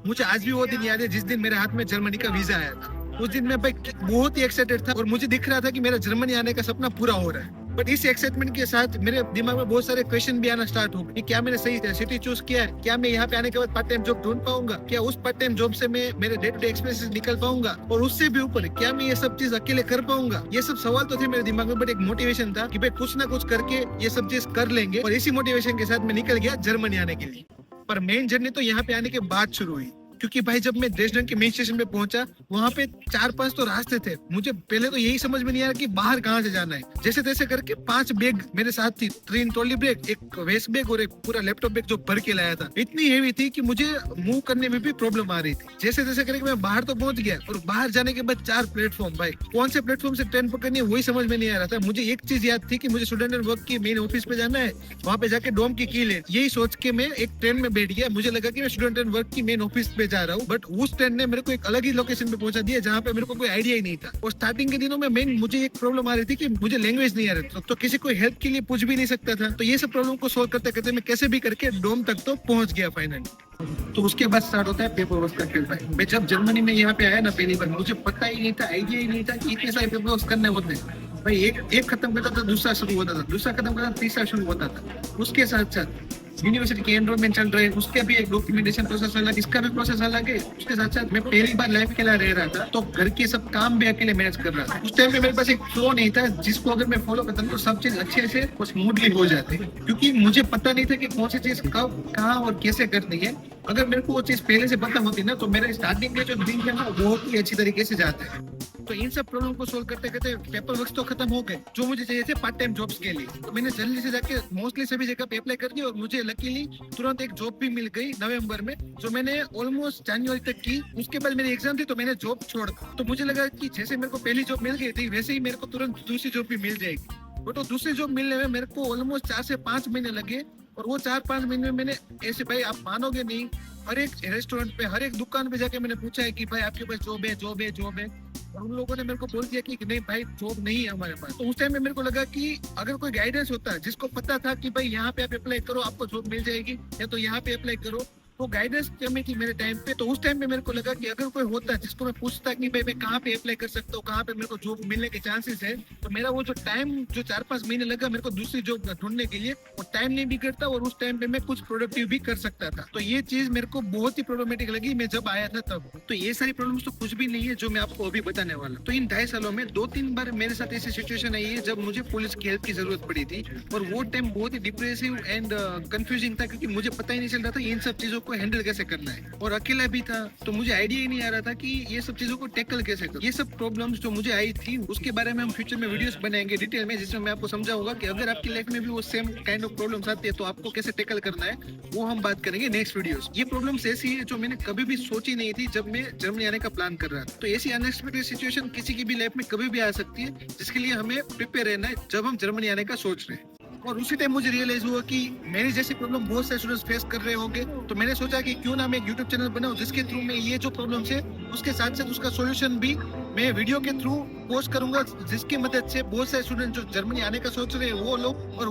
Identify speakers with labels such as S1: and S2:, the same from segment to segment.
S1: मुझे आज भी वो दिन याद है जिस दिन मेरे हाथ में जर्मनी का वीजा आया था। उस दिन मैं भाई बहुत ही एक्साइटेड था और मुझे दिख रहा था कि मेरा जर्मनी आने का सपना पूरा हो रहा है। बट इस एक्साइटमेंट के साथ मेरे दिमाग में बहुत सारे क्वेश्चन भी आना स्टार्ट हो गए। क्या मैंने सही सिटी चूज किया है? क्या मैं यहाँ पे आने के बाद पार्ट टाइम जॉब ढूंढ पाऊंगा? क्या उस पार्ट टाइम जॉब से मैं मेरे डे टू डे एक्सपेंसेस निकल पाऊंगा? और उससे भी ऊपर क्या मैं ये सब चीज अकेले कर पाऊंगा? ये सब सवाल तो थे मेरे दिमाग में, बट एक मोटिवेशन था कि भाई कुछ ना कुछ करके ये सब चीज कर लेंगे। और इसी मोटिवेशन के साथ मैं निकल गया जर्मनी आने के लिए। पर मेन जर्नी तो यहाँ पे आने के बाद शुरू हुई, क्योंकि भाई जब मैं ड्रेसडेन के मेन स्टेशन पे पहुंचा, वहां पे 4-5 तो रास्ते थे। मुझे पहले तो यही समझ में नहीं आ रहा कि बाहर कहाँ से जाना है। जैसे तैसे करके 5 बैग मेरे साथ थी, 3 ट्रॉली बैग, एक वेस्ट बैग और एक पूरा लैपटॉप बैग जो भर के लाया था। इतनी हेवी थी कि मुझे मूव करने में भी प्रॉब्लम आ रही थी। जैसे तैसे करके मैं बाहर तो पहुंच गया, और बाहर जाने के बाद 4 प्लेटफॉर्म, भाई कौन से प्लेटफॉर्म से ट्रेन पकड़नी है वही समझ में नहीं आ रहा था। मुझे एक चीज याद थी कि मुझे स्टूडेंट एंड वर्क की मेन ऑफिस पे जाना है, वहां पे जाके डोम की की ले। यही सोच के मैं एक ट्रेन में बैठ गया। मुझे लगा कि मैं स्टूडेंट एंड वर्क की मेन ऑफिस पे जा रहा हूँ, बट उस ट्रेन ने मेरे को एक अलग ही लोकेशन पे पहुंचा दिया जहाँ पे मेरे को कोई आइडिया ही नहीं था। और स्टार्टिंग के दिनों में मेन मुझे एक प्रॉब्लम आ रही थी कि मुझे लैंग्वेज नहीं आ रही थी, तो किसी को हेल्प के लिए पूछ भी नहीं सकता था। तो ये सब प्रॉब्लम को सोल्व करते करते मैं कैसे भी करके डोम तक तो पहुंच गया फाइनली। तो उसके बाद स्टार्ट होता है पेपर वर्क का खेल। भाई मैं जब जर्मनी में यहाँ पे आया ना पहली बार, मुझे पता ही नहीं था, आइडिया ही नहीं था कि इतने सारे पेपर वर्क करने होते हैं। भाई एक खत्म करता था दूसरा शुरू होता था, दूसरा खत्म करता था तीसरा शुरू होता था। उसके साथ साथ यूनिवर्सिटी के एनरोलमेंट चल रहे हैं, उसके भी एक डॉक्यूमेंटेशन प्रोसेस अलग, इसका भी प्रोसेस अलग है। उसके साथ साथ मैं पहली बार लाइफ अकेला रह रहा था, तो घर के सब काम भी अकेले मैनेज कर रहा था। उस टाइम में मेरे पास एक फ्लो नहीं था जिसको अगर मैं फॉलो करता तो सब चीज अच्छे से और स्मूथली हो जाती, क्योंकि मुझे पता नहीं था कि कौन सी चीज कब कहाँ और कैसे करनी है। अगर मेरे को वो चीज पहले से पता होती ना, तो मेरे स्टार्टिंग के जो दिन थे ना बहुत ही अच्छी तरीके से जाता है। तो इन सब प्रॉब्लम को सोल्व करते करते पेपर वर्क तो खत्म हो गए जो मुझे चाहिए थे पार्ट टाइम जॉब्स के लिए। तो मैंने जल्दी से जाके मोस्टली सभी जगह पे अप्लाई कर दिया, और मुझे लकीली तुरंत एक जॉब भी मिल गई नवंबर में, जो मैंने ऑलमोस्ट जनवरी तक की। उसके बाद मेरी एग्जाम थी तो मैंने जॉब छोड़ दी। तो मुझे लगा कि जैसे मेरे को पहली जॉब मिल गई थी, वैसे ही मेरे को तुरंत दूसरी जॉब भी मिल जाएगी। बट वो दूसरी जॉब मिलने में मेरे को ऑलमोस्ट 4 से 5 महीने लगे। और वो 4-5 महीने में मैंने ऐसे, भाई आप मानोगे नहीं, हर एक रेस्टोरेंट पे, हर एक दुकान पे जाके मैंने पूछा है कि भाई आपके पास जॉब है, जॉब है, जॉब है। और उन लोगों ने मेरे को बोल दिया कि नहीं भाई जॉब नहीं है हमारे पास। तो उस टाइम में मेरे को लगा कि अगर कोई गाइडेंस होता है जिसको पता था कि भाई यहाँ पे आप अप्लाई करो आपको जॉब मिल जाएगी, या तो यहाँ पे अप्लाई करो, वो गाइडेंस कमी थी मेरे टाइम पे। तो उस टाइम पे मेरे को लगा कि अगर कोई होता है जिसको मैं पूछता कि भाई मैं कहाँ पे अप्लाई कर सकता हूँ, कहाँ पे मेरे को जॉब मिलने के चांसेस है, तो मेरा वो जो टाइम जो 4-5 महीने लगा मेरे को दूसरी जॉब ढूंढने के लिए, वो टाइम नहीं बिगड़ता और उस टाइम पे मैं कुछ प्रोडक्टिव भी कर सकता था। तो ये चीज मेरे को बहुत ही प्रॉब्लमेटिक लगी मैं जब आया था तब। तो ये सारी प्रॉब्लम्स तो कुछ भी नहीं है जो मैं आपको अभी बताने वाला। तो इन 2.5 सालों में 2-3 बार मेरे साथ ऐसी सिचुएशन आई है जब मुझे पुलिस की हेल्प की जरूरत पड़ी थी। और वो टाइम बहुत ही डिप्रेसिव एंड कंफ्यूजिंग था, क्योंकि मुझे पता ही नहीं चल रहा था इन सब चीजों को हैंडल कैसे करना है। और अकेला भी था, तो मुझे आइडिया ही नहीं आ रहा था कि ये सब चीजों को टैकल कैसे करूं। ये सब प्रॉब्लम्स जो मुझे आई थी उसके बारे में हम फ्यूचर में वीडियोस बनाएंगे डिटेल में, जिसमें मैं आपको समझाऊंगा कि अगर आपकी लाइफ में भी वो सेम काइंड ऑफ प्रॉब्लम्स आती है तो आपको कैसे टैकल करना है, वो हम बात करेंगे नेक्स्ट वीडियोस। ये प्रॉब्लम्स ऐसी है जो मैंने कभी भी सोची नहीं थी जब मैं जर्मनी आने का प्लान कर रहा था। तो ऐसी अनएक्सपेक्टेड सिचुएशन किसी की भी लाइफ में कभी भी आ सकती है, जिसके लिए हमें प्रिपेयर रहना है जब हम जर्मनी आने का सोच रहे हैं। और उसी टाइम मुझे रियलाइज हुआ कि मेरी जैसी प्रॉब्लम बहुत सारे स्टूडेंट्स फेस कर रहे होंगे। तो मैंने सोचा कि क्यों ना मैं एक यूट्यूब चैनल बनाऊं जिसके थ्रू मैं ये जो प्रॉब्लम्स है उसके साथ साथ उसका सॉल्यूशन भी मैं वीडियो के थ्रू पोस्ट करूंगा, जिसकी मदद से बहुत सारे स्टूडेंट जो जर्मनी आने का सोच रहे हैं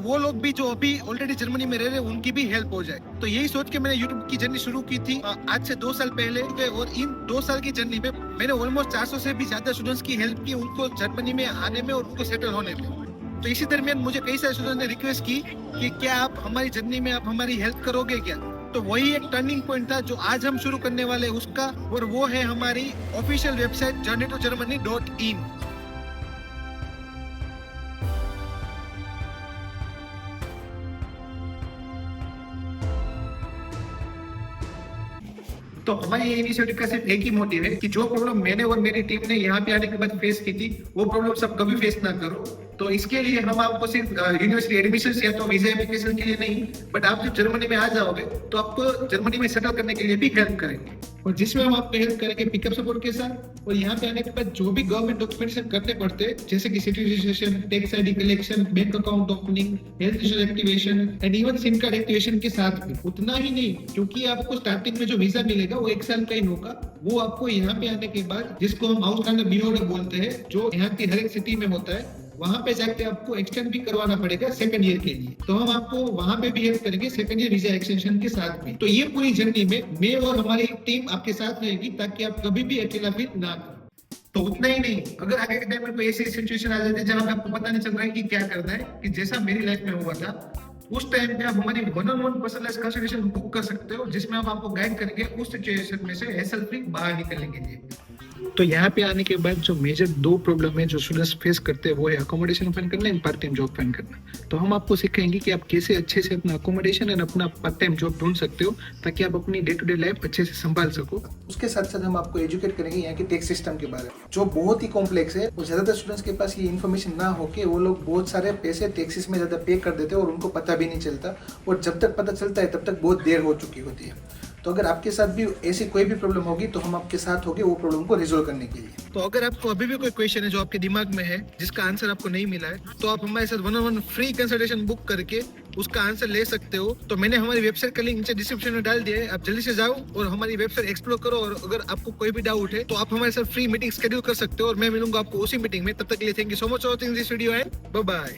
S1: वो लोग भी जो अभी ऑलरेडी जर्मनी में रह रहे हैं उनकी भी हेल्प हो जाए। तो यही सोच के मैंने यूट्यूब की जर्नी शुरू की थी आज से 2 साल पहले। और इन 2 साल की जर्नी में मैंने ऑलमोस्ट 400 से भी ज्यादा स्टूडेंट्स की हेल्प की, उनको जर्मनी में आने में और उनको सेटल होने में। तो इसी दरमियान मुझे कई सारे स्टूडेंट ने रिक्वेस्ट की कि क्या आप हमारी जर्नी में आप हमारी हेल्प करोगे क्या। तो वही एक टर्निंग पॉइंट था जो आज हम शुरू करने वाले उसका, और वो है हमारी ऑफिशियल वेबसाइट journeytogermany.in। तो हमारी इनिशिएटिव का सिर्फ एक ही मोटिव है कि जो प्रॉब्लम मैंने और मेरी टीम ने यहाँ पे आने के बाद फेस की थी वो प्रॉब्लम सब कभी फेस ना करो। तो इसके लिए हम आपको सिर्फ यूनिवर्सिटी एडमिशन या तो वीजा एप्लीकेशन के लिए नहीं, बट आप जब जर्मनी में आ जाओगे तो आपको जर्मनी में सेटल करने के लिए भी हेल्प करेंगे, और जिसमें हम आपको हेल्प करेंगे पिकअप सपोर्ट के साथ। और यहाँ पे आने के बाद जो भी गवर्नमेंट डॉक्यूमेंटेशन करने पड़ते हैं, जैसे कि city registration, tax ID collection, bank account opening, health insurance activation and even SIM card activation के साथ में। उतना ही नहीं, क्योंकि आपको स्टार्टिंग में जो वीजा मिलेगा वो 1 साल का ही होगा। वो आपको यहाँ पे आने के बाद, जिसको हम आउटस्टैंडिंग बी ऑर्डर बोलते हैं, जो यहाँ की हर एक सिटी में होता है, वहाँ पे जाके आपको एक्सटेंड भी करवाना पड़ेगा सेकंड ईयर के लिए। तो हम आपको वहाँ पे भी हेल्प करेंगे सेकंड ईयर वीजा एक्सटेंशन के साथ में। तो ये पूरी जर्नी में मैं और हमारी टीम आपके साथ रहेगी ताकि आप कभी भी अकेला फील ना करो। तो उतना ही नहीं, अगर आगे के टाइम में कोई ऐसी सिचुएशन आ जाती है जहाँ पे आपको पता नहीं चल रहा है कि क्या करना है, कि जैसा मेरी लाइफ में हुआ था, उस टाइम पे आप हमारी one on one personalised consultation book कर सकते हो, जिसमें हम आपको गाइड करेंगे उस सिचुएशन में से हैसल फ्री बाहर निकलने के लिए। तो यहाँ पे आने के बाद जो मेजर दो प्रॉब्लम है जो स्टूडेंट्स फेस करते हैं वो है अकोमोडेशन फाइंड करना and part time job find करना। तो हम आपको सिखाएंगे कि आप कैसे अच्छे से अपना अकोमोडेशन एंड अपना पार्ट टाइम जॉब ढूंढ सकते हो ताकि आप अपनी डे टू डे लाइफ अच्छे से संभाल सको। उसके साथ साथ हम आपको एजुकेट करेंगे यहाँ के टैक्स सिस्टम के बारे में, जो बहुत ही कॉम्प्लेक्स है और ज्यादातर स्टूडेंट्स के पास ये इन्फॉर्मेशन ना हो के वो लोग बहुत सारे पैसे टैक्सेस में ज्यादा पे कर देते हैं और उनको पता भी नहीं चलता, और जब तक पता चलता है तब तक बहुत देर हो चुकी होती है। तो अगर आपके साथ भी ऐसी कोई भी प्रॉब्लम होगी तो हम आपके साथ होंगे वो प्रॉब्लम को रिजोल्व करने के लिए। तो अगर आपको अभी भी कोई क्वेश्चन है जो आपके दिमाग में है जिसका आंसर आपको नहीं मिला है, तो आप हमारे साथ one on one free consultation book करके उसका आंसर ले सकते हो। तो मैंने हमारी वेबसाइट का लिंक नीचे डिस्क्रिप्शन में डाल दिया है, आप जल्दी से जाओ और हमारी वेबसाइट एक्सप्लोर करो, और अगर आपको कोई भी डाउट है तो आप हमारे साथ फ्री मीटिंग शेड्यूल कर सकते हो और मैं मिलूंगा आपको उसी मीटिंग में। तब तक के लिए thank you so much for watching this video and bye bye.